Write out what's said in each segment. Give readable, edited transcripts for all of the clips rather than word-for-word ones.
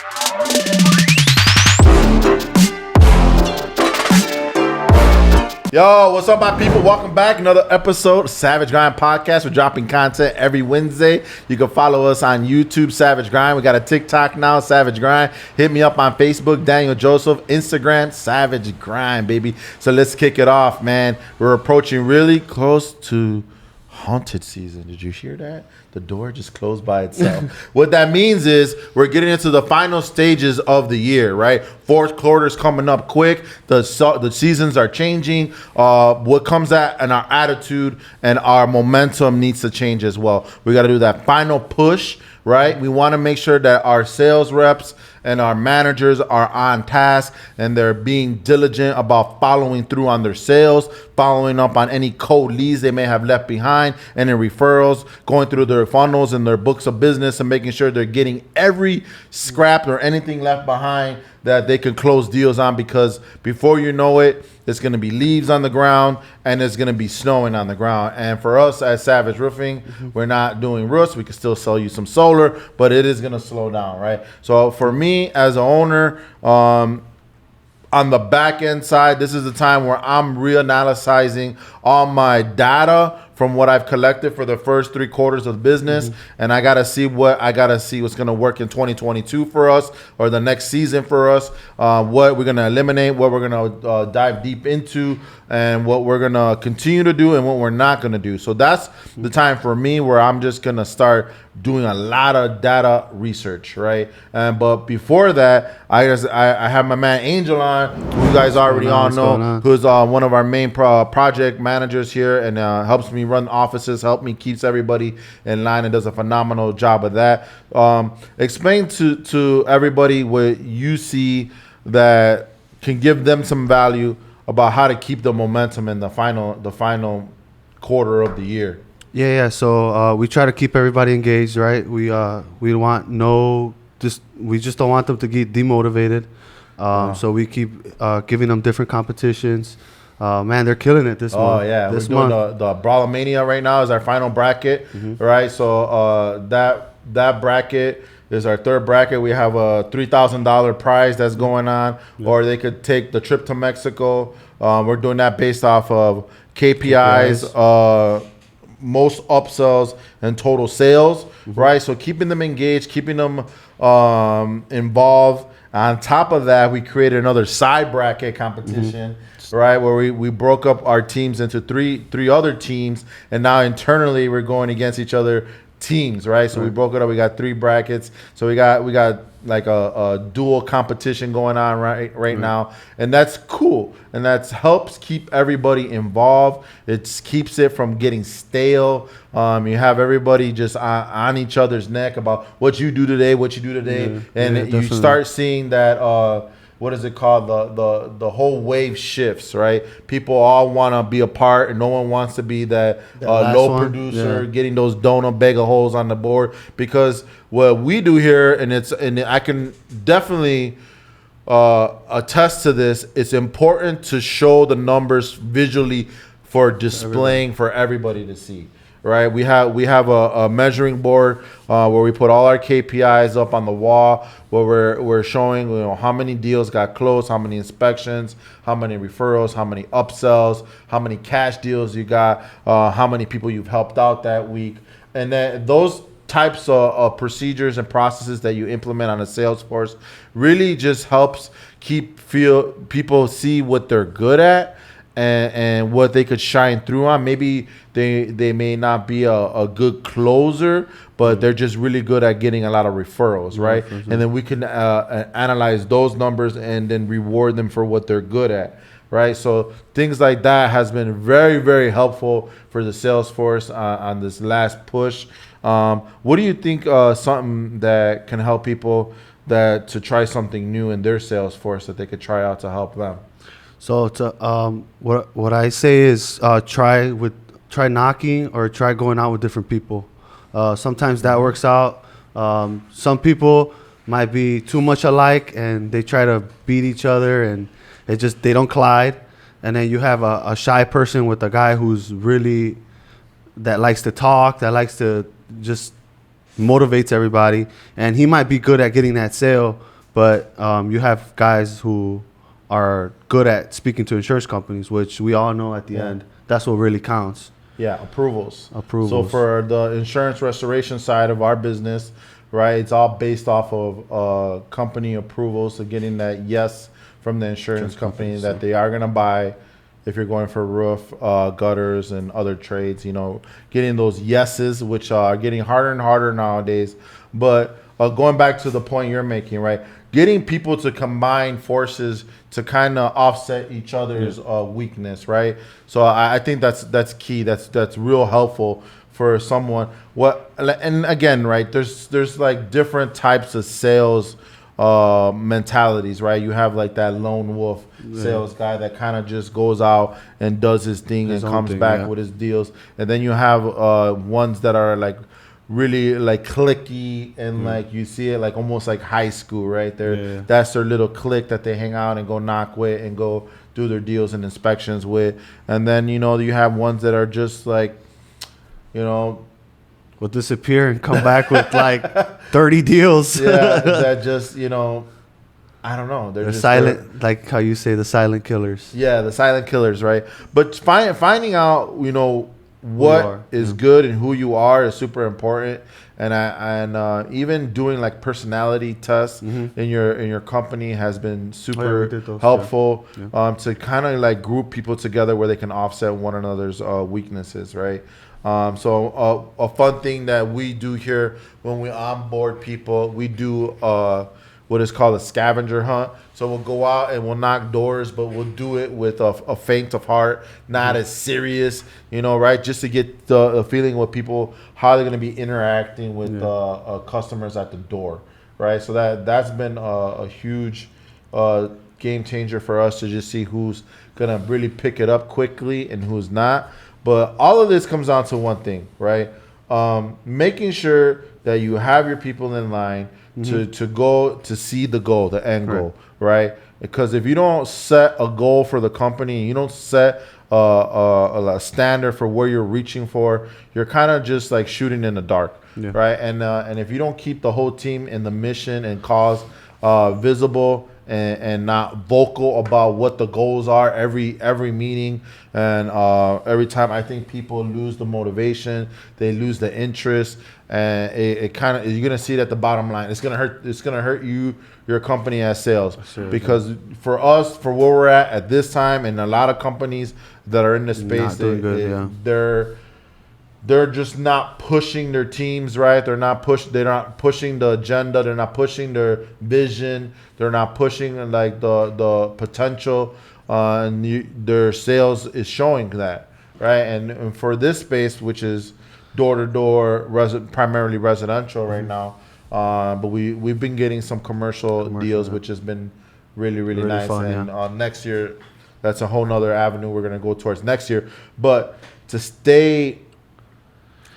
Yo, what's up, my people? Welcome back. Another episode of Savage Grind Podcast. We're dropping content every Wednesday. You can follow us on YouTube, Savage Grind. We got a TikTok now, Savage Grind. Hit me up on Facebook, Daniel Joseph. Instagram, Savage Grind, baby. So let's kick it off, man. We're approaching really close to haunted season. Did you hear that? The door just closed by itself. What that means is we're getting into the final stages of the year, right? Fourth quarter's coming up quick. The seasons are changing. What comes at and our attitude and our momentum needs to change as well. We got to do that final push, right? We want to make sure that our sales reps and our managers are on task and they're being diligent about following through on their sales, following up on any cold leads they may have left behind, and in referrals, going through their funnels and their books of business and making sure they're getting every scrap or anything left behind that they can close deals on, because before you know it, there's going to be leaves on the ground and it's going to be snowing on the ground. And for us at Savage Roofing, we're not doing roofs. We can still sell you some solar, but it is going to slow down, right? So for me as an owner, on the back end side, this is the time where I'm reanalyzing all my data from what I've collected for the first 3 quarters of the business. And I got to see what's going to work in 2022 for us, or the next season for us, what we're going to eliminate, what we're going to dive deep into, and what we're going to continue to do and what we're not going to do. So that's the time for me where I'm just going to start doing a lot of data research, right? But before that, I have my man Angel on, who you guys already all know, who's one of our main project managers here, and helps me run offices, keeps everybody in line, and does a phenomenal job of that. Explain to everybody what you see that can give them some value about how to keep the momentum in the final quarter of the year. Yeah. So we try to keep everybody engaged, right? We just don't want them to get demotivated. So we keep giving them different competitions. Man, they're killing it this month. Oh yeah, we're doing the Brawlmania right now is our final bracket, right? So that bracket is our third bracket. We have a $3,000 prize that's going on, or they could take the trip to Mexico. We're doing that based off of KPIs. Most upsells and total sales, right? So keeping them engaged, keeping them involved. On top of that, we created another side bracket competition, right? Where we broke up our teams into three other teams, and now internally we're going against each other teams, right? So we broke it up. We got 3 brackets. So we got like a dual competition going on right now, and that's cool, and that helps keep everybody involved. It keeps it from getting stale. You have everybody just on each other's neck about what you do today, and you start seeing that what is it called? The whole wave shifts, right? People all want to be a part, and no one wants to be that low producer getting those donut bag of holes on the board. Because what we do here, and I can definitely attest to this, it's important to show the numbers visually for displaying for everybody to see. Right, we have a measuring board where we put all our KPIs up on the wall, where we're showing how many deals got closed, how many inspections, how many referrals, how many upsells, how many cash deals you got, how many people you've helped out that week, and then those types of procedures and processes that you implement on a sales force really just helps people see what they're good at. And what they could shine through on. Maybe they may not be a good closer, but they're just really good at getting a lot of referrals, right? Sure. And then we can analyze those numbers and then reward them for what they're good at, right? So things like that has been very, very helpful for the sales force on this last push. What do you think something that can help people to try something new in their sales force that they could try out to help them? So what I say is try knocking or try going out with different people. Sometimes that works out. Some people might be too much alike and they try to beat each other and they don't collide. And then you have a shy person with a guy who's really that likes to talk, that likes to just motivates everybody, and he might be good at getting that sale, But you have guys who are good at speaking to insurance companies, which we all know at the end, that's what really counts. Yeah, approvals. Approvals. So for the insurance restoration side of our business, right, it's all based off of company approvals. So getting that yes from the insurance company that they are going to buy if you're going for roof, gutters, and other trades. You know, getting those yeses, which are getting harder and harder nowadays. But going back to the point you're making, right, getting people to combine forces to kind of offset each other's weakness, right? So I think that's key. That's real helpful for someone. And again, right, there's like different types of sales mentalities, right? You have like that lone wolf sales guy that kind of just goes out and does his thing and comes back with his deals. And then you have ones that are like really like clicky and like you see it like almost like high school, right? That's their little clique that they hang out and go knock with and go do their deals and inspections with. And then, you know, you have ones that are just like, you know, will disappear and come back with like 30 deals. That just, you know, I don't know. They're just silent, like how you say, the silent killers. Yeah, the silent killers, right? But finding out, you know, what is good and who you are is super important. And even doing like personality tests in your company has been super helpful to kind of like group people together where they can offset one another's weaknesses, right? So a fun thing that we do here when we onboard people, we do what is called a scavenger hunt. So we'll go out and we'll knock doors, but we'll do it with a faint of heart, not as serious, you know, right? Just to get the feeling with people, how they're going to be interacting with customers at the door, right? So that's been a huge game changer for us to just see who's going to really pick it up quickly and who's not. But all of this comes down to one thing, right? Making sure that you have your people in line to go to see the goal, the end goal, right? Because if you don't set a goal for the company, you don't set a standard for where you're reaching for, you're kind of just like shooting in the dark, right? And if you don't keep the whole team in the mission and cause visible and not vocal about what the goals are every meeting and every time, I think people lose the motivation, they lose the interest, and it kind of, you're gonna see it at the bottom line. It's gonna hurt your company as sales, because for us, for where we're at this time, and a lot of companies that are in this space, they're just not pushing their teams, right? They're not pushing the agenda. They're not pushing their vision. They're not pushing like the potential, and their sales is showing that, right? And for this space, which is door to door, primarily residential right now, but we've been getting some commercial deals, which has been really nice. Fun, and next year, that's a whole nother avenue we're gonna go towards next year. But to stay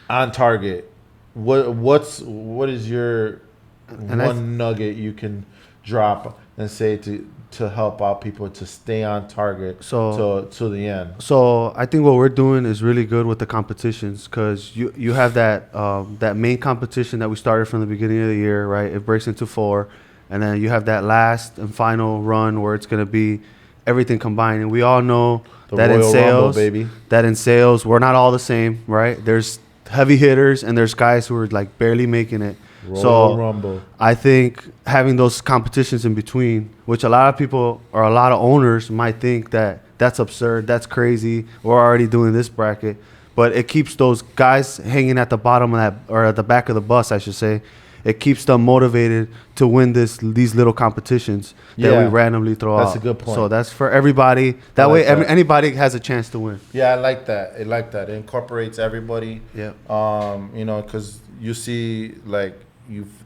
on target, what is your one nugget you can drop and say to help out people to stay on target to the end? So I think what we're doing is really good with the competitions, because you have that main competition that we started from the beginning of the year, right? It breaks into 4, and then you have that last and final run where it's going to be everything combined. And we all know that in sales, in sales, we're not all the same, right? There's heavy hitters and there's guys who are like barely making it. Rumble. I think having those competitions in between, which a lot of people or a lot of owners might think that that's absurd, that's crazy, we're already doing this bracket, but it keeps those guys hanging at the bottom of that, or at the back of the bus, I should say. It keeps them motivated to win these little competitions that we randomly throw out. That's a good point. So that's for everybody. That way, anybody has a chance to win. Yeah, I like that. It incorporates everybody. Yeah. You know, because you see, like,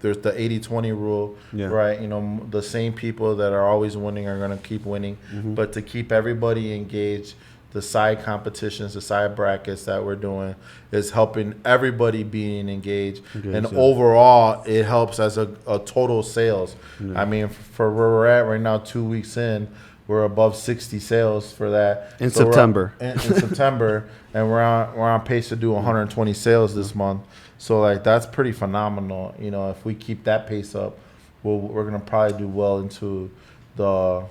there's the 80-20 rule, right? You know, the same people that are always winning are going to keep winning. But to keep everybody engaged, the side competitions, the side brackets that we're doing is helping everybody being engaged. And overall, it helps as a total sales. I mean, for where we're at right now, 2 weeks in, we're above 60 sales for that. In September. In September, and we're on pace to do 120 sales this month. So, like, that's pretty phenomenal. You know, if we keep that pace up, we're gonna probably do well into the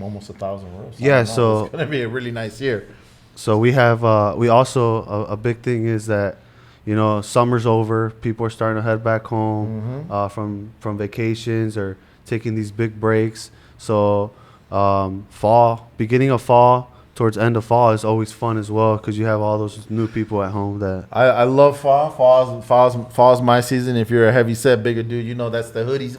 almost 1,000 rows. Yeah, so it's gonna be a really nice year. So we have we also a big thing is that, you know, summer's over. People are starting to head back home from vacations or taking these big breaks. So beginning of fall towards end of fall is always fun as well because you have all those new people at home. That I love fall. Fall's my season. If you're a heavy set bigger dude, you know that's the hoodie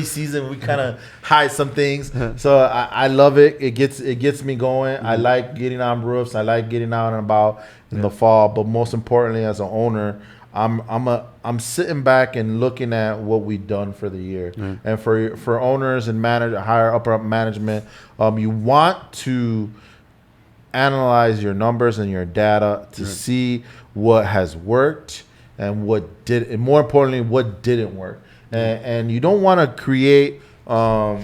season. We kind of hide some things. So I love it. It gets me going. I like getting on roofs. I like getting out and about in the fall. But most importantly, as an owner, I'm sitting back and looking at what we've done for the year. And for owners and upper management, you want to analyze your numbers and your data to see what has worked and and more importantly, what didn't work. And you don't want to create what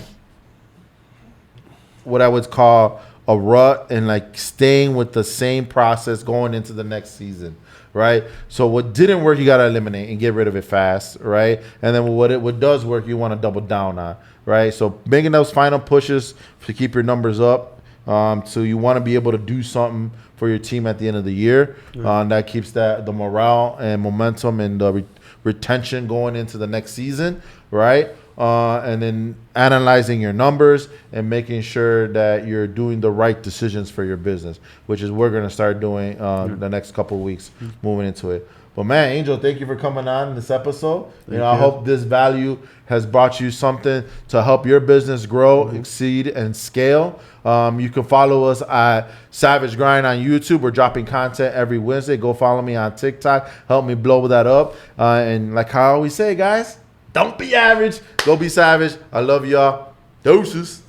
I would call a rut and like staying with the same process going into the next season. Right. So what didn't work, you got to eliminate and get rid of it fast. Right. And then what does work, you want to double down on. Right. So making those final pushes to keep your numbers up. So you want to be able to do something for your team at the end of the year. That keeps the morale and momentum and the retention going into the next season. Right. And then analyzing your numbers and making sure that you're doing the right decisions for your business, which is we're going to start doing the next couple of weeks moving into it. But man, Angel, thank you for coming on this episode. I hope this value has brought you something to help your business grow, exceed, and scale. You can follow us at Savage Grind on YouTube. We're dropping content every Wednesday. Go follow me on TikTok. Help me blow that up. And like I always say, guys, don't be average. Go be savage. I love y'all. Deuces.